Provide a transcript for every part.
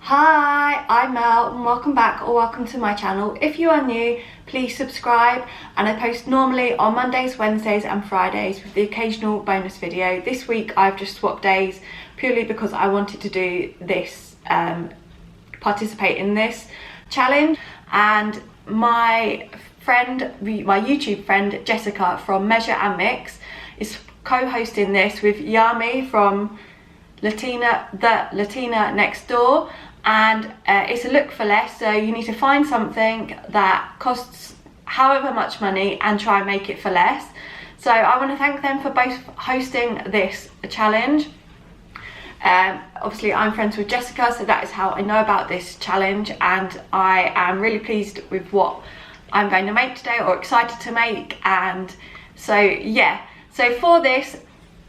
Hi, I'm Mel and welcome back or welcome to my channel. If you are new, please subscribe, and I post normally on Mondays, Wednesdays and Fridays with the occasional bonus video. This week I've just swapped days purely because I wanted to do this, participate in this challenge, and my YouTube friend Jessica from Measure and Mix is co-hosting this with Yami from Latina next door, and it's a look for less, so you need to find something that costs however much money and try and make it for less. So I want to thank them for both hosting this challenge. Obviously I'm friends with Jessica, so that is how I know about this challenge, and I am really pleased with what I'm going to make today, or excited to make. And so yeah, so for this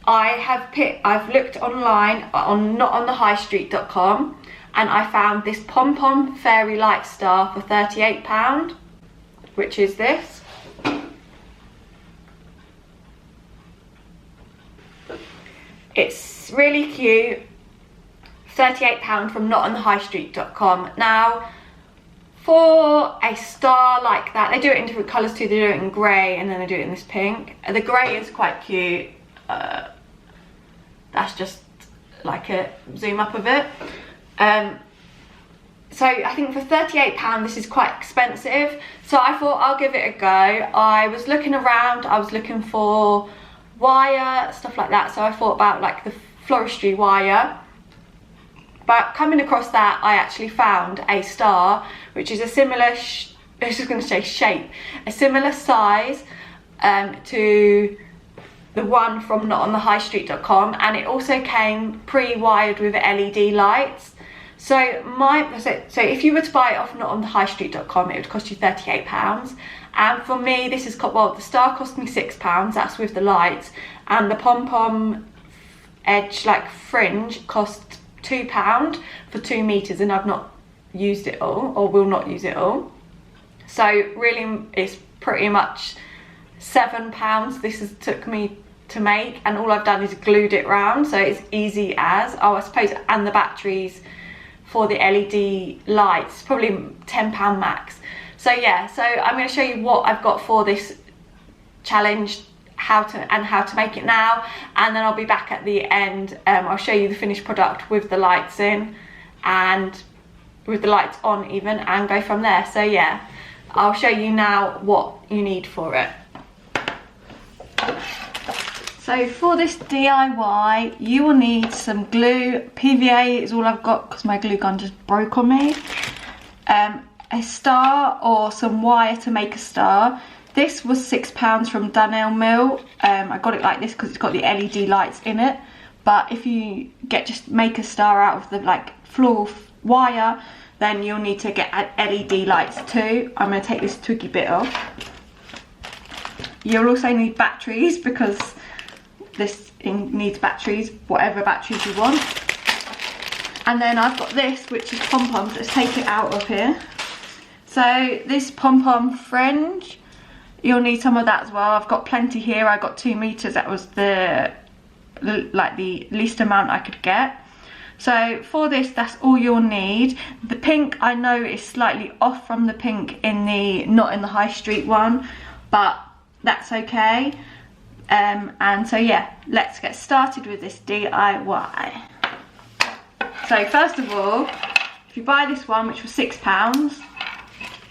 I've looked online on notonthehighstreet.com, and I found this pom-pom fairy light star for £38, which is this. It's really cute. £38 from notonthehighstreet.com. Now, for a star like that, they do it in different colours too. They do it in grey and then they do it in this pink. The grey is quite cute. That's just like a zoom up of it. So I think for £38 this is quite expensive, so I thought I'll give it a go. I was looking around, I was looking for wire, stuff like that, so I thought about like the floristry wire, but coming across that I actually found a star which is a similar I was just going to say shape, a similar size to the one from notonthehighstreet.com, and it also came pre-wired with LED lights. So if you were to buy it off notonthehighstreet.com, it would cost you £38, and for me this is, well, the star cost me £6, that's with the lights, and the pom-pom edge like fringe cost £2 for 2 meters, and I've not used it all, or will not use it all. So really it's pretty much £7 this has took me to make, and all I've done is glued it round, so it's easy as, oh I suppose, and the batteries for the LED lights probably £10 max. So yeah, so I'm going to show you what I've got for this challenge, how to make it now, and then I'll be back at the end. I'll show you the finished product with the lights in, and with the lights on even, and go from there. So yeah, I'll show you now what you need for it. So for this DIY, you will need some glue. PVA is all I've got because my glue gun just broke on me. A star or some wire to make a star. This was £6 from I'm Mel. I got it like this because it's got the LED lights in it. But if you just make a star out of the like floral wire, then you'll need to get LED lights too. I'm going to take this twiggy bit off. You'll also need batteries because this needs batteries, whatever batteries you want. And then I've got this, which is pom-poms. Let's take it out of here. So this pom-pom fringe, you'll need some of that as well. I've got plenty here. I got 2 meters. That was the least amount I could get. So for this, that's all you'll need. The pink, I know, is slightly off from the pink in the Not in the High Street one, but that's okay. And so yeah, let's get started with this DIY. So first of all, if you buy this one, which was £6,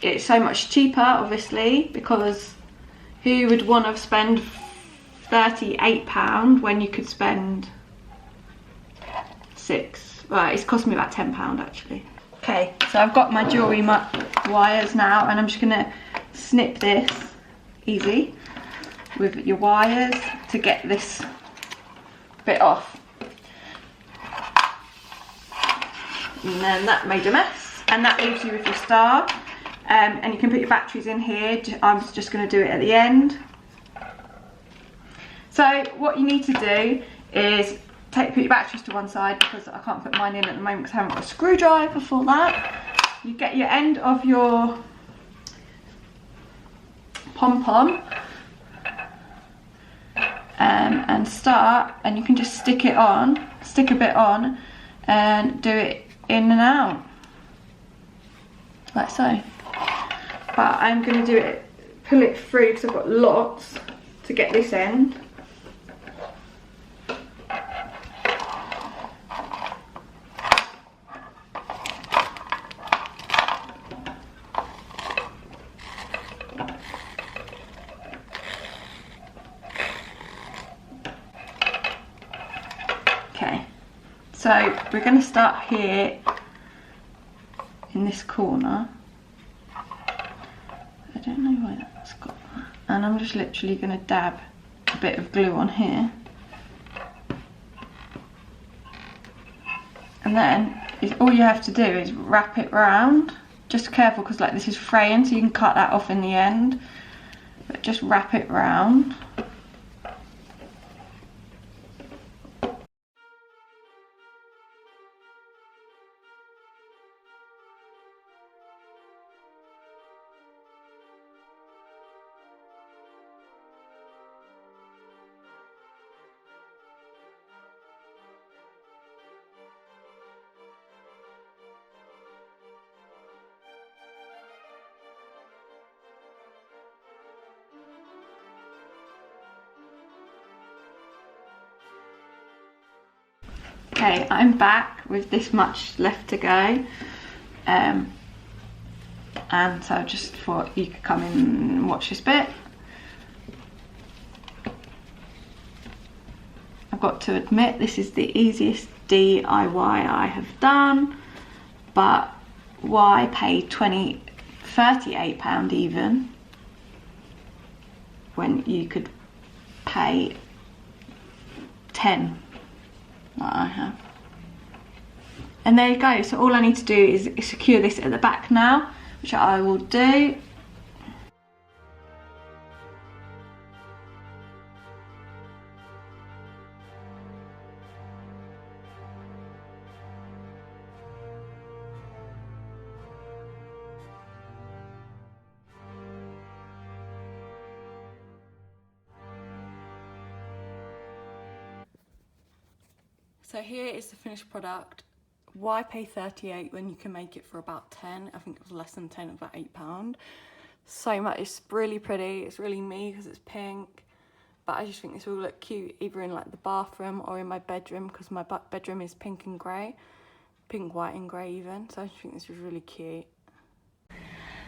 it's so much cheaper obviously, because who would want to spend £38 when you could spend £6? Right, it's cost me about £10 actually. Okay, so I've got my jewellery wires now, and I'm just gonna snip this easy with your wires to get this bit off. And then that made a mess, and that leaves you with your star. And you can put your batteries in here. I'm just going to do it at the end. So what you need to do is put your batteries to one side, because I can't put mine in at the moment because I haven't got a screwdriver for that. You get your end of your pom-pom and start, and you can just stick a bit on and do it in and out. like so. But I'm going to do it, pull it through because I've got lots to get this end. Okay, so we're going to start here in this corner. I don't know why that's got that. And I'm just literally going to dab a bit of glue on here. And then all you have to do is wrap it round. Just careful because like this is fraying, so you can cut that off in the end. But just wrap it round. Okay, I'm back with this much left to go, and so I just thought you could come in and watch this bit. I've got to admit this is the easiest DIY I have done, but why pay £38 even when you could pay 10 like I have. And there you go. So all I need to do is secure this at the back now, which I will do. So here is the finished product. Why pay 38 when you can make it for about 10? I think it was less than 10, about £8. So much. It's really pretty. It's really me because it's pink. But I just think this will look cute either in like the bathroom or in my bedroom, because my bedroom is pink and grey. Pink, white and grey even. So I just think this is really cute.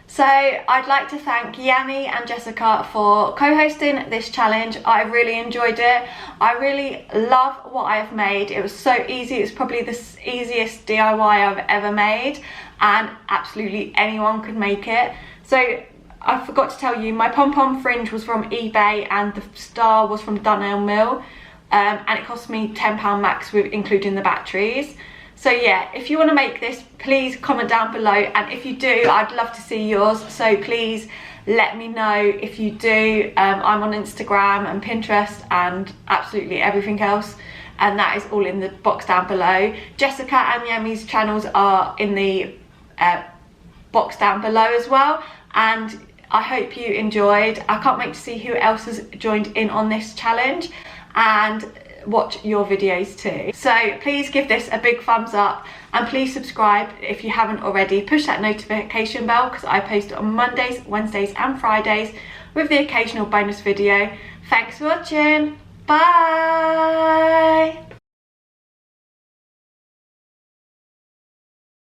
So I'd like to thank Yami and Jessica for co-hosting this challenge. I really enjoyed it. I really love what I have made. It was so easy. It's probably the easiest DIY I've ever made, and absolutely anyone could make it. So I forgot to tell you, my pom-pom fringe was from eBay and the star was from Dunelm, and it cost me £10 max with including the batteries. So yeah, if you want to make this, please comment down below, and if you do, I'd love to see yours, so please let me know if you do. I'm on Instagram and Pinterest and absolutely everything else, and that is all in the box down below. Jessica and Yami's channels are in the box down below as well, and I hope you enjoyed. I can't wait to see who else has joined in on this challenge and watch your videos too. So please give this a big thumbs up, and please subscribe if you haven't already. Push that notification bell because I post it on Mondays, Wednesdays and Fridays with the occasional bonus video. Thanks for watching. Bye.